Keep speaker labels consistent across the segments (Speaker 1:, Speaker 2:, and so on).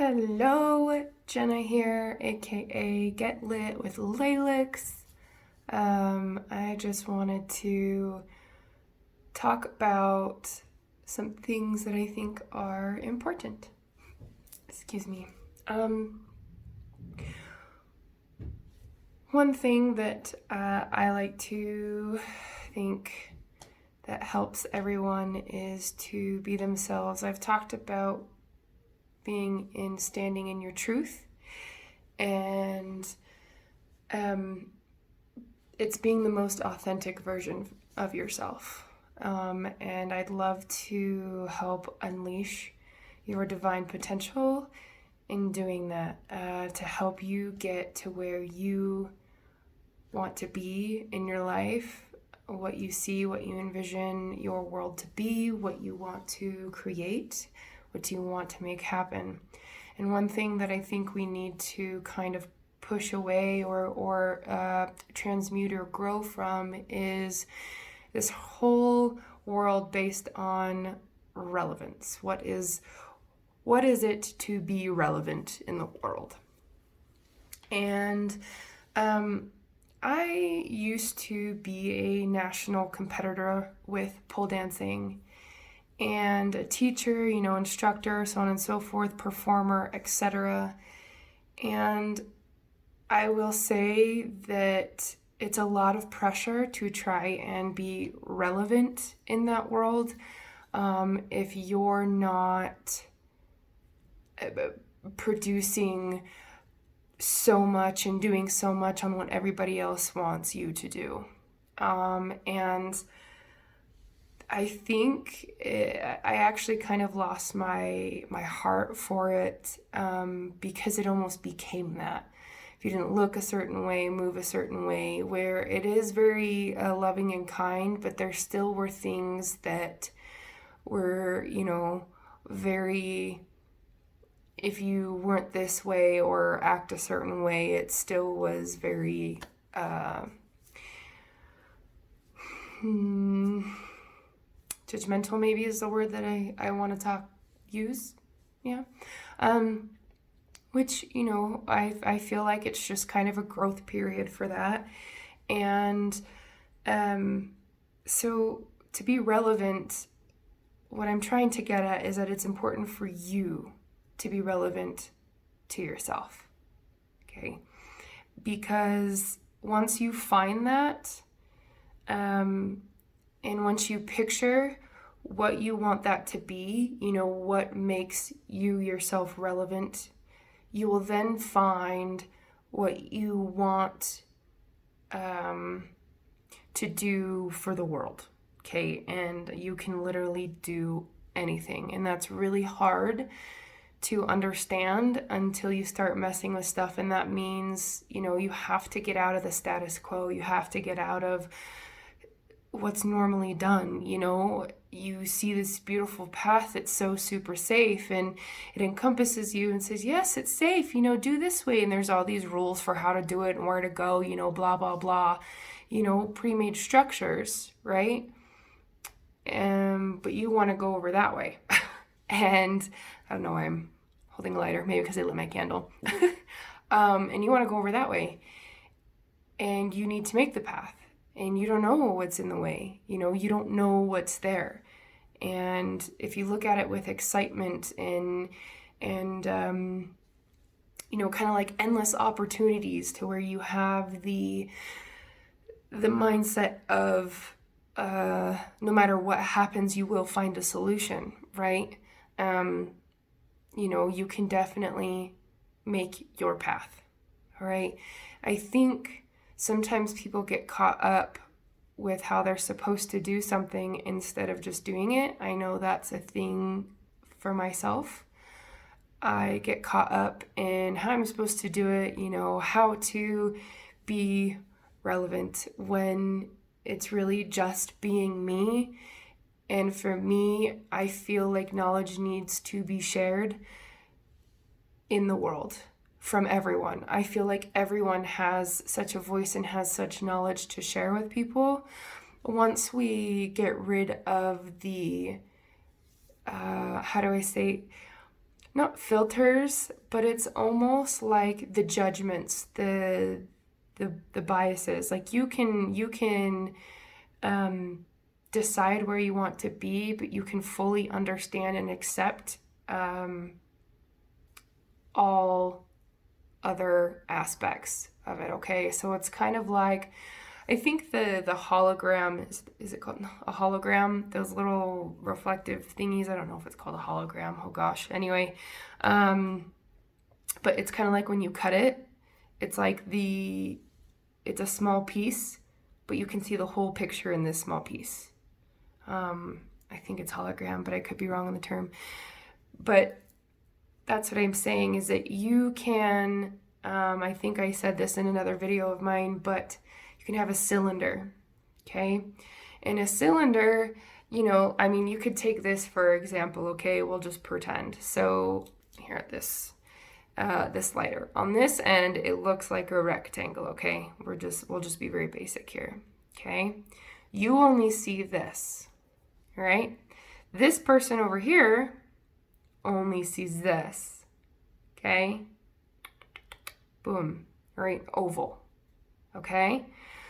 Speaker 1: Hello, Jenna here, aka Get Lit with Laelyx. I just wanted to talk about some things that I think are important. Excuse me. One thing that I like to think that helps everyone is to be themselves. I've talked about standing in your truth, and it's being the most authentic version of yourself. And I'd love to help unleash your divine potential in doing that, to help you get to where you want to be in your life, what you see, what you envision your world to be, what you want to create, what you want to make happen. And one thing that I think we need to kind of push away or transmute or grow from is this whole world based on relevance. What is it to be relevant in the world? And I used to be a national competitor with pole dancing and a teacher, instructor, so on and so forth, performer, etc. And I will say that it's a lot of pressure to try and be relevant in that world if you're not producing so much and doing so much on what everybody else wants you to do. And I think I actually kind of lost my heart for it because it almost became that. If you didn't look a certain way, move a certain way, where it is very loving and kind, but there still were things that were, very, if you weren't this way or act a certain way, it still was very judgmental, maybe is the word that I want to use. Yeah. Which, I feel like it's just kind of a growth period for that. And so to be relevant, what I'm trying to get at is that it's important for you to be relevant to yourself. Okay? Because once you find that, and once you picture what you want that to be, what makes you yourself relevant, you will then find what you want to do for the world, okay? And you can literally do anything. And that's really hard to understand until you start messing with stuff. And that means, you have to get out of the status quo. You have to get out of what's normally done. You see this beautiful path that's so super safe, and it encompasses you and says, yes, it's safe, do this way, and there's all these rules for how to do it and where to go, blah blah blah, pre-made structures, right? But you want to go over that way. And I don't know why I'm holding a lighter, maybe because I lit my candle. And you want to go over that way, and you need to make the path. And you don't know what's in the way, you don't know what's there. And if you look at it with excitement and kind of like endless opportunities, to where you have the mindset of no matter what happens, you will find a solution, right? You can definitely make your path, all right? I think sometimes people get caught up with how they're supposed to do something instead of just doing it. I know that's a thing for myself. I get caught up in how I'm supposed to do it, how to be relevant, when it's really just being me. And for me, I feel like knowledge needs to be shared in the world from everyone. I feel like everyone has such a voice and has such knowledge to share with people. Once we get rid of the, not filters, but it's almost like the judgments, the biases. Like you can decide where you want to be, but you can fully understand and accept all other aspects of it. Okay, so it's kind of like, I think the hologram is it called a hologram? Those little reflective thingies. I don't know if it's called a hologram. Oh gosh. Anyway, but it's kind of like when you cut it, it's like it's a small piece, but you can see the whole picture in this small piece. I think it's hologram, but I could be wrong on the term. But that's what I'm saying, is that you can, I think I said this in another video of mine, but you can have a cylinder, okay? And a cylinder, I mean, you could take this for example, okay? We'll just pretend. So here at this lighter. On this end, it looks like a rectangle, okay? We'll just be very basic here, okay? You only see this, right? This person over here only sees this, okay? Boom, right? Oval, okay?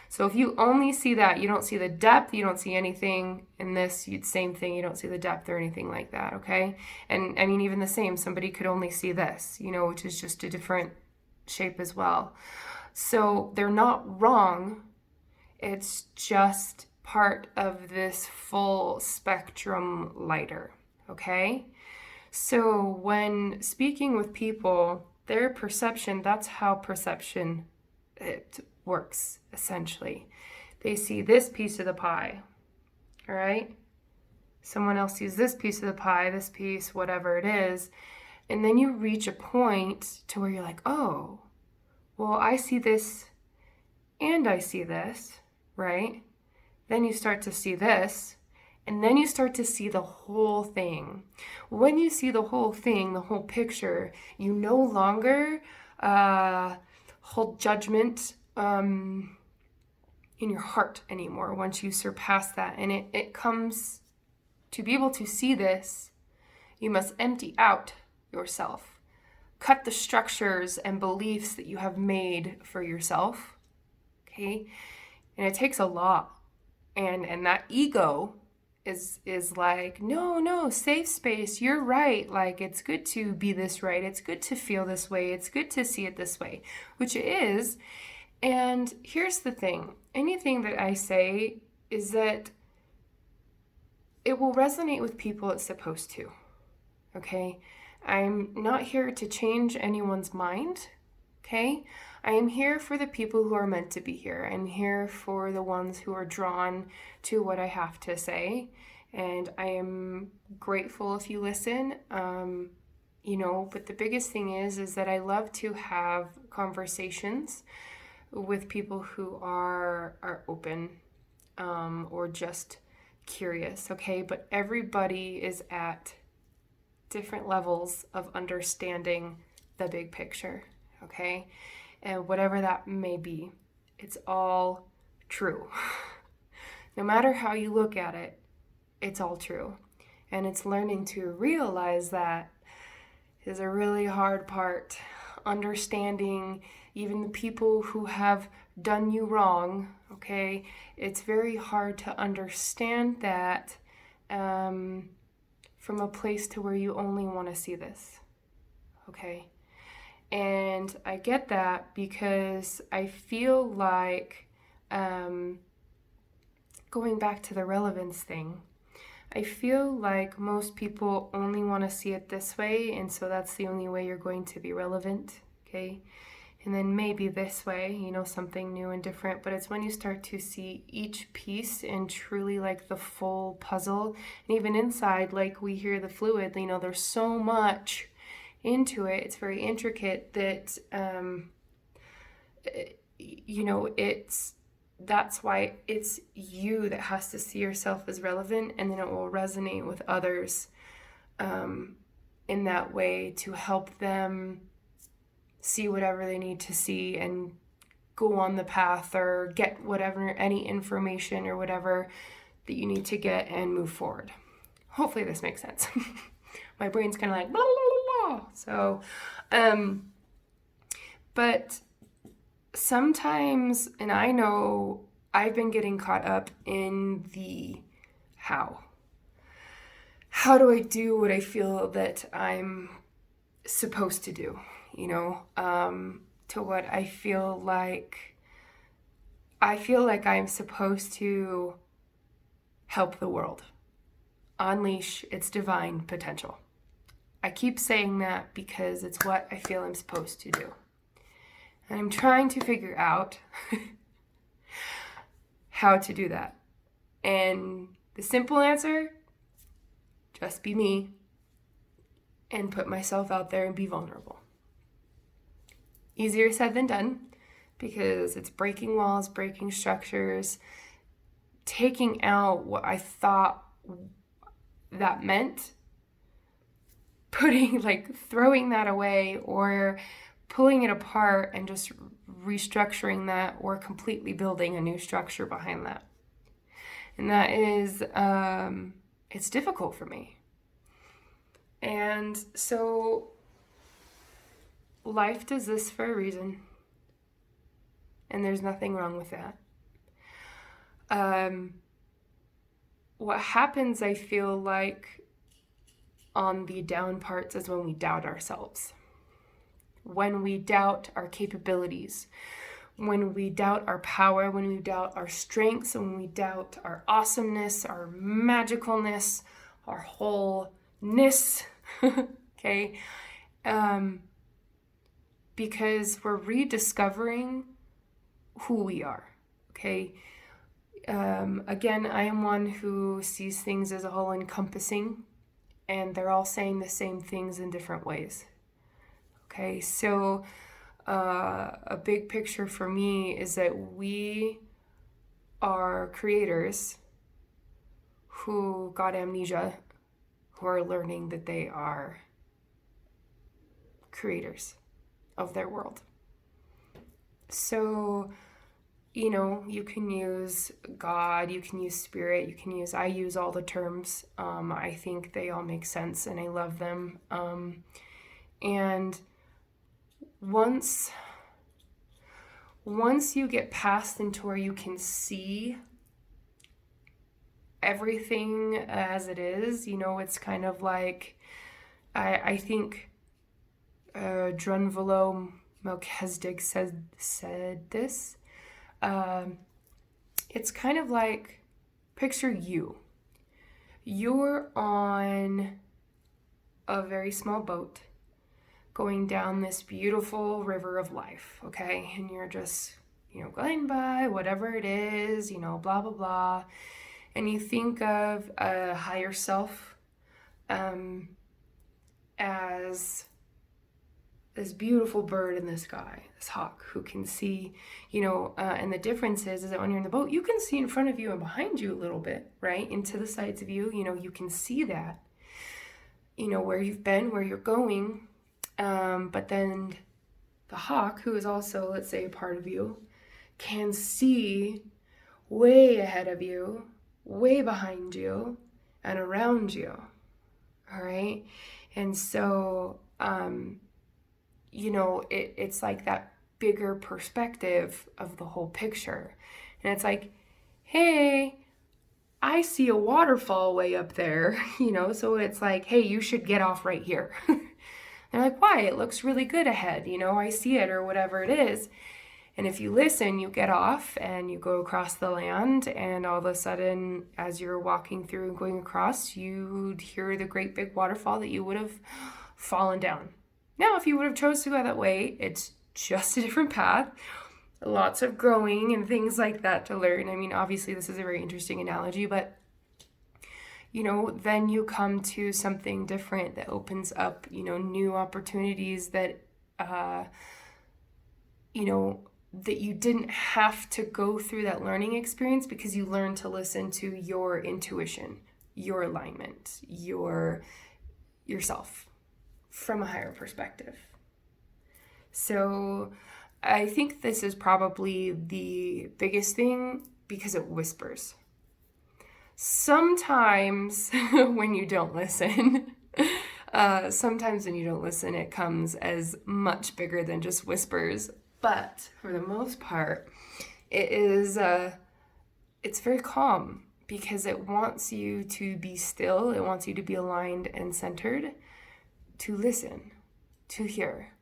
Speaker 1: So if you only see that, you don't see the depth, you don't see anything in this, same thing, you don't see the depth or anything like that, okay? And I mean, even the same, somebody could only see this, which is just a different shape as well. So they're not wrong, it's just part of this full spectrum lighter, okay? So when speaking with people, their perception, that's how perception it works, essentially. They see this piece of the pie, all right? Someone else sees this piece of the pie, this piece, whatever it is, and then you reach a point to where you're like, oh, well, I see this and I see this, right? Then you start to see this, and then you start to see the whole thing. When you see the whole thing, the whole picture, you no longer hold judgment in your heart anymore once you surpass that. And it comes to be able to see this, you must empty out yourself. Cut the structures and beliefs that you have made for yourself, okay? And it takes a lot. And that ego is like, no, safe space, you're right. Like, it's good to be this right. It's good to feel this way. It's good to see it this way, which it is. And here's the thing. Anything that I say is that it will resonate with people it's supposed to, okay? I'm not here to change anyone's mind, okay? I am here for the people who are meant to be here. I'm here for the ones who are drawn to what I have to say. And I am grateful if you listen, but the biggest thing is that I love to have conversations with people who are open or just curious, okay? But everybody is at different levels of understanding the big picture, okay? And whatever that may be, it's all true. No matter how you look at it, it's all true. And it's learning to realize that is a really hard part. Understanding even the people who have done you wrong, okay? It's very hard to understand that from a place to where you only want to see this, okay? And I get that because I feel like, going back to the relevance thing, I feel like most people only want to see it this way, and so that's the only way you're going to be relevant, okay? And then maybe this way, something new and different, but it's when you start to see each piece and truly like the full puzzle, and even inside, like we hear the fluid, there's so much into it, it's very intricate that, that's why it's you that has to see yourself as relevant, and then it will resonate with others in that way to help them see whatever they need to see and go on the path or get whatever, any information or whatever that you need to get and move forward. Hopefully this makes sense. My brain's kind of like, blah, blah, blah, all. So, but sometimes, and I know I've been getting caught up in the how. How do I do what I feel that I'm supposed to do, to what I feel like I'm supposed to help the world, unleash its divine potential. I keep saying that because it's what I feel I'm supposed to do. And I'm trying to figure out how to do that. And the simple answer, just be me and put myself out there and be vulnerable. Easier said than done, because it's breaking walls, breaking structures, taking out what I thought that meant, throwing that away or pulling it apart and just restructuring that, or completely building a new structure behind that. And that is, it's difficult for me. And so life does this for a reason. And there's nothing wrong with that. What happens, I feel like, on the down parts is when we doubt ourselves. When we doubt our capabilities. When we doubt our power. When we doubt our strengths. When we doubt our awesomeness, our magicalness, our wholeness. Okay? Because we're rediscovering who we are. Okay? Again, I am one who sees things as a whole encompassing, and they're all saying the same things in different ways. Okay, so a big picture for me is that we are creators who got amnesia, who are learning that they are creators of their world. So, you can use God, you can use spirit, I use all the terms. I think they all make sense and I love them. And once you get past into where you can see everything as it is, it's kind of like, I think Drunvalo Melchizedek said this. It's kind of like, picture you. You're on a very small boat going down this beautiful river of life, okay? And you're just, going by whatever it is, blah, blah, blah. And you think of a higher self as this beautiful bird in the sky, this hawk who can see, and the difference is that when you're in the boat, you can see in front of you and behind you a little bit, right? Into the sides of you, you can see that, where you've been, where you're going. But then the hawk, who is also, let's say, a part of you, can see way ahead of you, way behind you, and around you, all right? And so, it's like that bigger perspective of the whole picture. And it's like, hey, I see a waterfall way up there, so it's like, hey, you should get off right here. They're like, why? It looks really good ahead, I see it, or whatever it is. And if you listen, you get off and you go across the land, and all of a sudden, as you're walking through and going across, you'd hear the great big waterfall that you would have fallen down. Now, if you would have chose to go that way, it's just a different path. Lots of growing and things like that to learn. I mean, obviously, this is a very interesting analogy, but, then you come to something different that opens up, new opportunities that, that you didn't have to go through that learning experience because you learned to listen to your intuition, your alignment, yourself from a higher perspective. So I think this is probably the biggest thing because it whispers. Sometimes when you don't listen, Sometimes when you don't listen, it comes as much bigger than just whispers. But for the most part, it is it's very calm because it wants you to be still. It wants you to be aligned and centered, to listen, to hear.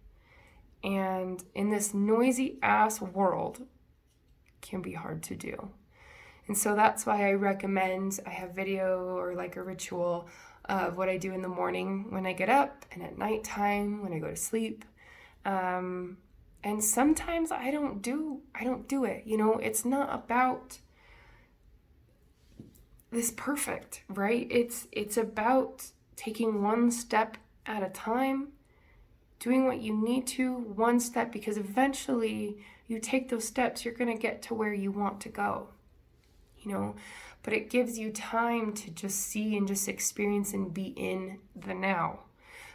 Speaker 1: And in this noisy ass world, it can be hard to do. And so that's why I recommend I have video or like a ritual of what I do in the morning when I get up and at nighttime when I go to sleep. And sometimes I don't do it. You know, it's not about this perfect, right? It's about taking one step at a time, doing what you need to, one step, because eventually you take those steps, you're going to get to where you want to go, you know, but it gives you time to just see and just experience and be in the now,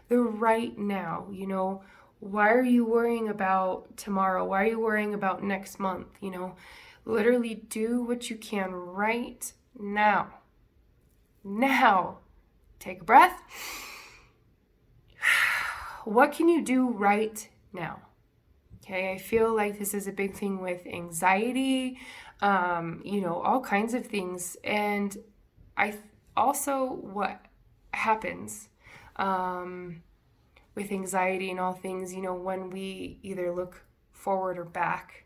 Speaker 1: the right now, you know. Why are you worrying about tomorrow? Why are you worrying about next month? You know, literally do what you can right now. Now, take a breath. What can you do right now? Okay, I feel like this is a big thing with anxiety, you know, all kinds of things. And also what happens with anxiety and all things, you know, when we either look forward or back,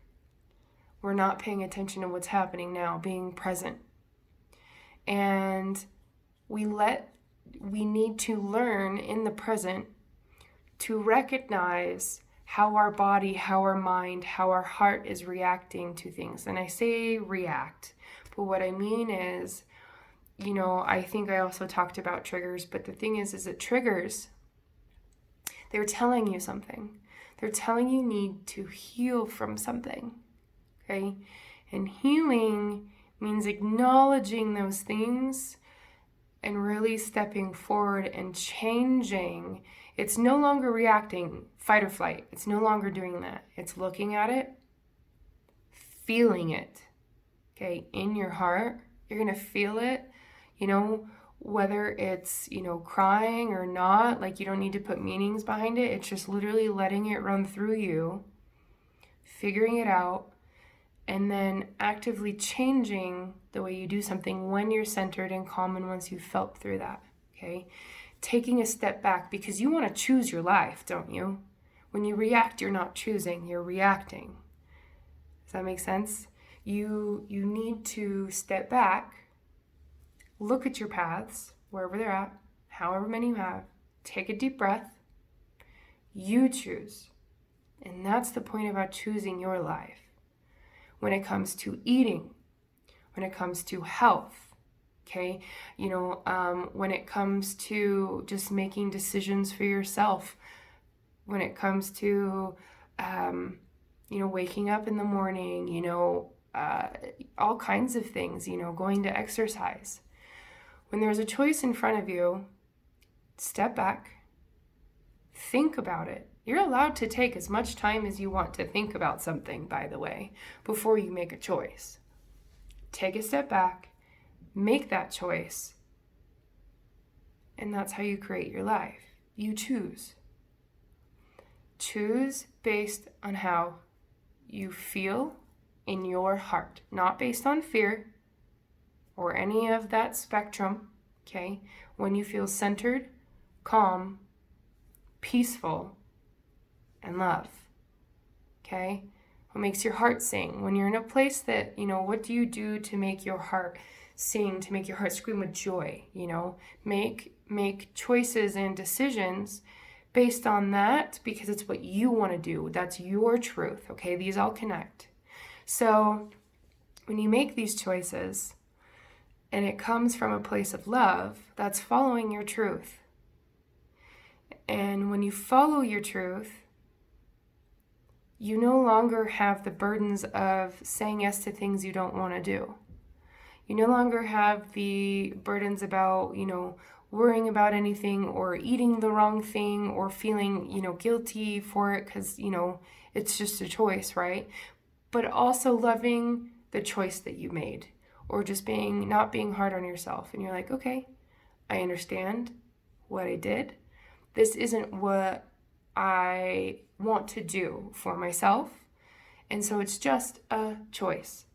Speaker 1: we're not paying attention to what's happening now, being present. And we need to learn in the present to recognize how our body, how our mind, how our heart is reacting to things. And I say react, but what I mean is, you know, I think I also talked about triggers, but the thing is that triggers, they're telling you something. They're telling you need to heal from something, okay? And healing means acknowledging those things and really stepping forward and changing. It's no longer reacting, fight or flight. It's no longer doing that. It's looking at it, feeling it, okay? In your heart, you're going to feel it, you know, whether it's, you know, crying or not, like you don't need to put meanings behind it. It's just literally letting it run through you, figuring it out, and then actively changing the way you do something when you're centered and calm and once you've felt through that, okay? Taking a step back because you want to choose your life, don't you? When you react, you're not choosing, you're reacting. Does that make sense? You need to step back, look at your paths, wherever they're at, however many you have, take a deep breath, you choose. And that's the point about choosing your life. When it comes to eating, when it comes to health, okay? You know, when it comes to just making decisions for yourself, when it comes to, you know, waking up in the morning, you know, all kinds of things, you know, going to exercise. When there's a choice in front of you, step back, think about it. You're allowed to take as much time as you want to think about something, by the way, before you make a choice. Take a step back, make that choice, and that's how you create your life. You choose. Choose based on how you feel in your heart, not based on fear or any of that spectrum, okay? When you feel centered, calm, peaceful, and love, okay? What makes your heart sing? When you're in a place that, you know, what do you do to make your heart sing, to make your heart scream with joy, you know? Make choices and decisions based on that because it's what you want to do. That's your truth, okay? These all connect. So when you make these choices and it comes from a place of love, that's following your truth. And when you follow your truth, you no longer have the burdens of saying yes to things you don't want to do. You no longer have the burdens about, you know, worrying about anything or eating the wrong thing or feeling, you know, guilty for it because, you know, it's just a choice, right? But also loving the choice that you made or just not being hard on yourself. And you're like, okay, I understand what I did. This isn't what I want to do for myself. And so it's just a choice.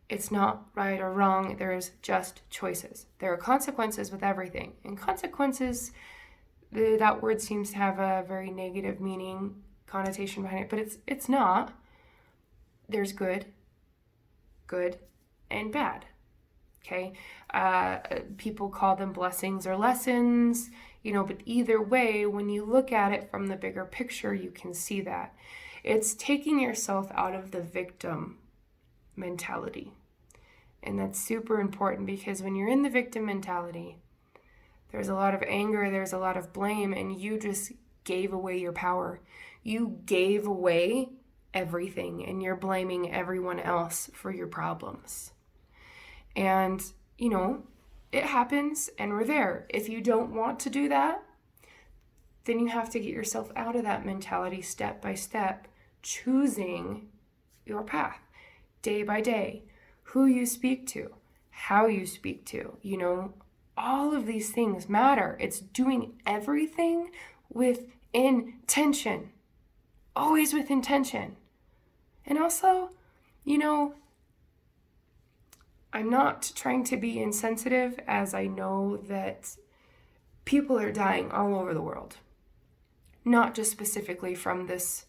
Speaker 1: It's not right or wrong. There's just choices. There are consequences with everything. And consequences, that word seems to have a very negative meaning, connotation behind it, but it's not. There's good, and bad. Okay? People call them blessings or lessons, but either way, when you look at it from the bigger picture, you can see that. It's taking yourself out of the victim mentality. And that's super important, because when you're in the victim mentality, there's a lot of anger, there's a lot of blame, and you just gave away your power. You gave away everything, and you're blaming everyone else for your problems. And, it happens, and we're there. If you don't want to do that, then you have to get yourself out of that mentality step by step, choosing your path day by day, who you speak to, how you speak to, all of these things matter. It's doing everything with intention, always with intention. And also, I'm not trying to be insensitive, as I know that people are dying all over the world, not just specifically from this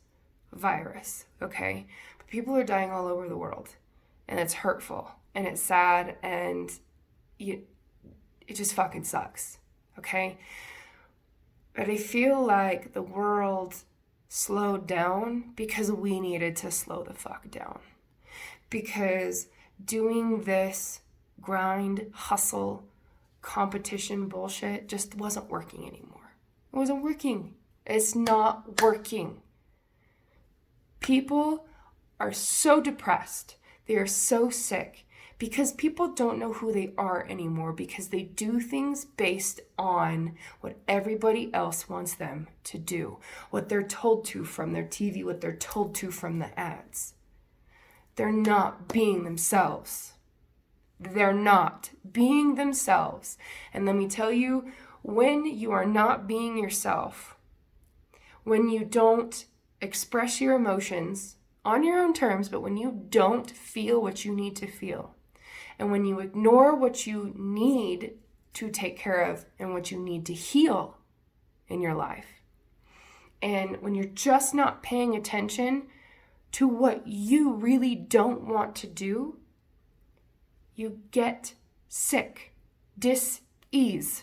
Speaker 1: virus, okay? But people are dying all over the world, and it's hurtful, and it's sad, and it just fucking sucks, okay? But I feel like the world slowed down because we needed to slow the fuck down. Because doing this grind, hustle, competition bullshit just wasn't working anymore. It wasn't working. It's not working. People are so depressed. They are so sick because people don't know who they are anymore, because they do things based on what everybody else wants them to do, what they're told to from their TV, what they're told to from the ads. They're not being themselves. They're not being themselves. And let me tell you, when you are not being yourself, when you don't express your emotions on your own terms, but when you don't feel what you need to feel, and when you ignore what you need to take care of and what you need to heal in your life, and when you're just not paying attention to what you really don't want to do, you get sick, dis-ease.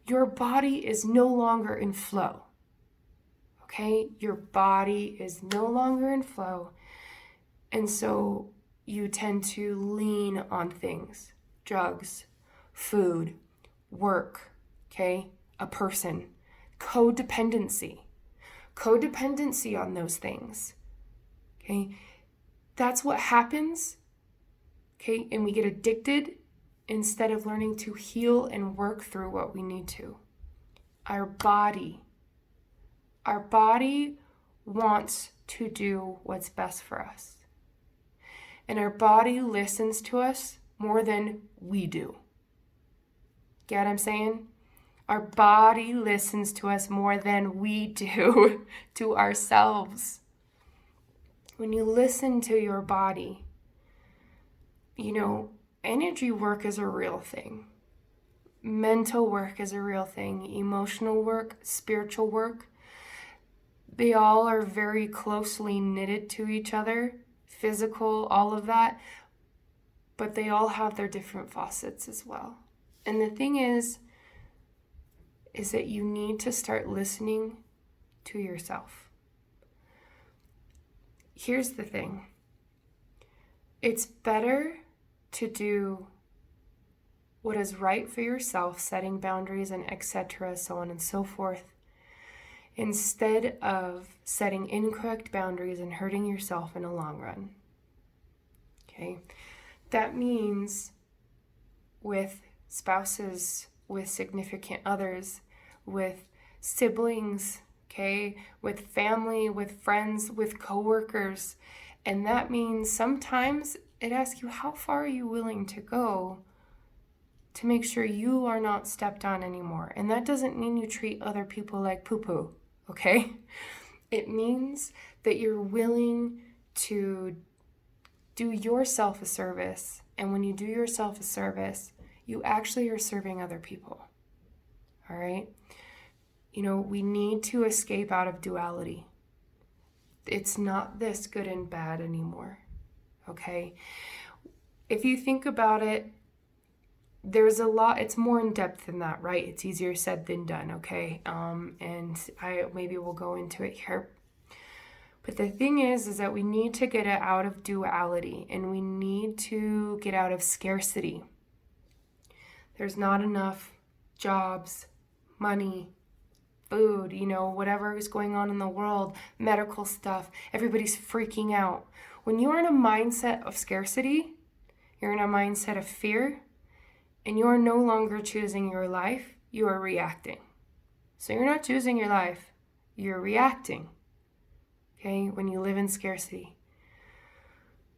Speaker 1: Your body is no longer in flow. Okay? Your body is no longer in flow. And so you tend to lean on things, drugs, food, work, okay? A person, codependency on those things. Okay, that's what happens, okay, and we get addicted instead of learning to heal and work through what we need to. Our body wants to do what's best for us. And our body listens to us more than we do. Get what I'm saying? Our body listens to us more than we do to ourselves. When you listen to your body, energy work is a real thing. Mental work is a real thing. Emotional work, spiritual work, they all are very closely knitted to each other. Physical, all of that. But they all have their different facets as well. And the thing is that you need to start listening to yourself. Here's the thing. It's better to do what is right for yourself, setting boundaries and etc., so on and so forth, instead of setting incorrect boundaries and hurting yourself in the long run. Okay? That means with spouses, with significant others, with siblings, okay, with family, with friends, with coworkers. And that means sometimes it asks you, how far are you willing to go to make sure you are not stepped on anymore. And that doesn't mean you treat other people like poo-poo, okay? It means that you're willing to do yourself a service. And when you do yourself a service, you actually are serving other people, all right? We need to escape out of duality. It's not this good and bad anymore, okay? If you think about it, there's a lot, it's more in depth than that, right? It's easier said than done, okay? And I maybe we'll go into it here. But the thing is that we need to get out of duality, and we need to get out of scarcity. There's not enough jobs, money, food, whatever is going on in the world, medical stuff, everybody's freaking out. When you're in a mindset of scarcity, you're in a mindset of fear, and you're no longer choosing your life, you are reacting. So you're not choosing your life, you're reacting. Okay, when you live in scarcity.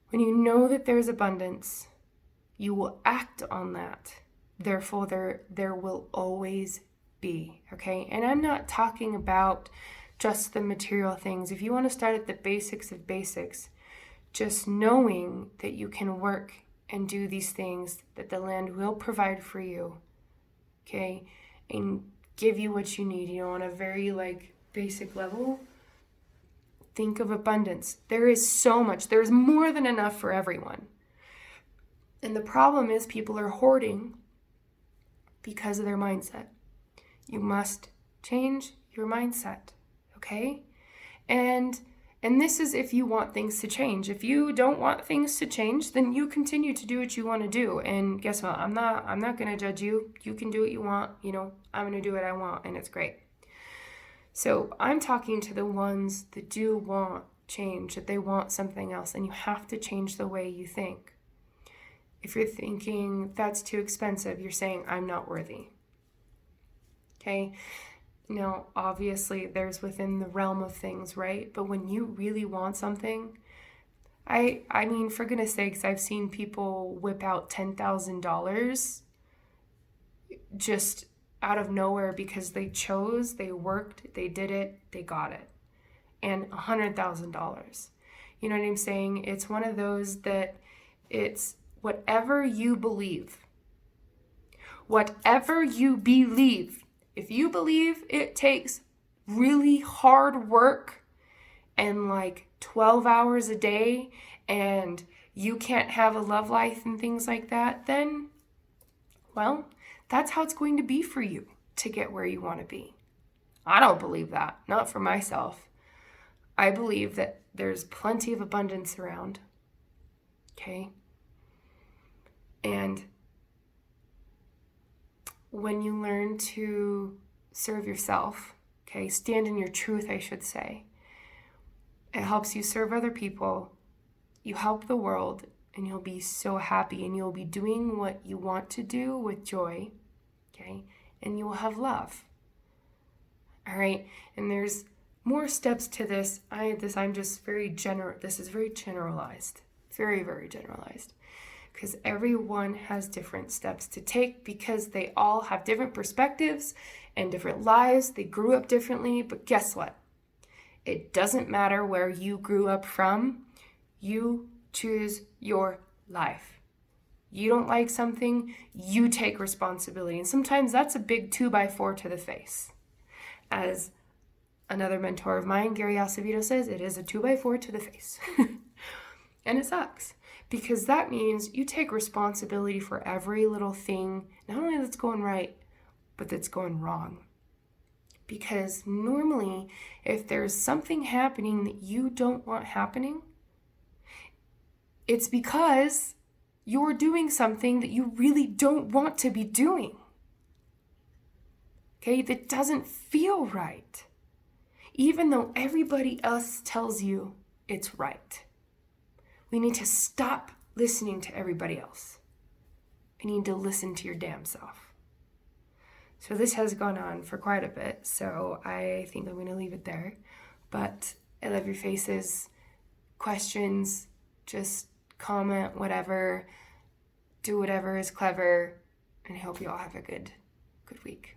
Speaker 1: When you know that there's abundance, you will act on that. Therefore, there will always be, okay? And I'm not talking about just the material things. If you want to start at the basics of basics, just knowing that you can work and do these things, that the land will provide for you, okay? And give you what you need, on a very basic level. Think of abundance. There is so much. There's more than enough for everyone. And the problem is people are hoarding because of their mindset. You must change your mindset, okay? And this is if you want things to change. If you don't want things to change, then you continue to do what you want to do. And guess what? I'm not going to judge you. You can do what you want. I'm going to do what I want, and it's great. So I'm talking to the ones that do want change, that they want something else, and you have to change the way you think. If you're thinking that's too expensive, you're saying I'm not worthy. Okay? Now, obviously, there's within the realm of things, right? But when you really want something, I mean, for goodness sakes, I've seen people whip out $10,000 just out of nowhere because they chose, they worked, they did it, they got it. And $100,000. You know what I'm saying? It's one of those that it's whatever you believe. Whatever you believe. If you believe it takes really hard work and 12 hours a day and you can't have a love life and things like that, then, well, that's how it's going to be for you to get where you want to be. I don't believe that, not for myself. I believe that there's plenty of abundance around, okay? And when you learn to serve yourself, okay, stand in your truth, I should say, it helps you serve other people, you help the world, and you'll be so happy, and you'll be doing what you want to do with joy, okay, and you will have love, all right? And there's more steps to this. I'm just very this is very generalized, very, very generalized, because everyone has different steps to take because they all have different perspectives and different lives. They grew up differently, but guess what? It doesn't matter where you grew up from. You choose your life. You don't like something, you take responsibility. And sometimes that's a big 2x4 to the face. As another mentor of mine, Gary Acevedo, says, it is a 2x4 to the face. And it sucks. Because that means you take responsibility for every little thing, not only that's going right, but that's going wrong. Because normally, if there's something happening that you don't want happening, it's because you're doing something that you really don't want to be doing. Okay, that doesn't feel right. Even though everybody else tells you it's right. We need to stop listening to everybody else. You need to listen to your damn self. So this has gone on for quite a bit, so I think I'm going to leave it there. But I love your faces, questions, just comment, whatever, do whatever is clever, And I hope you all have a good week.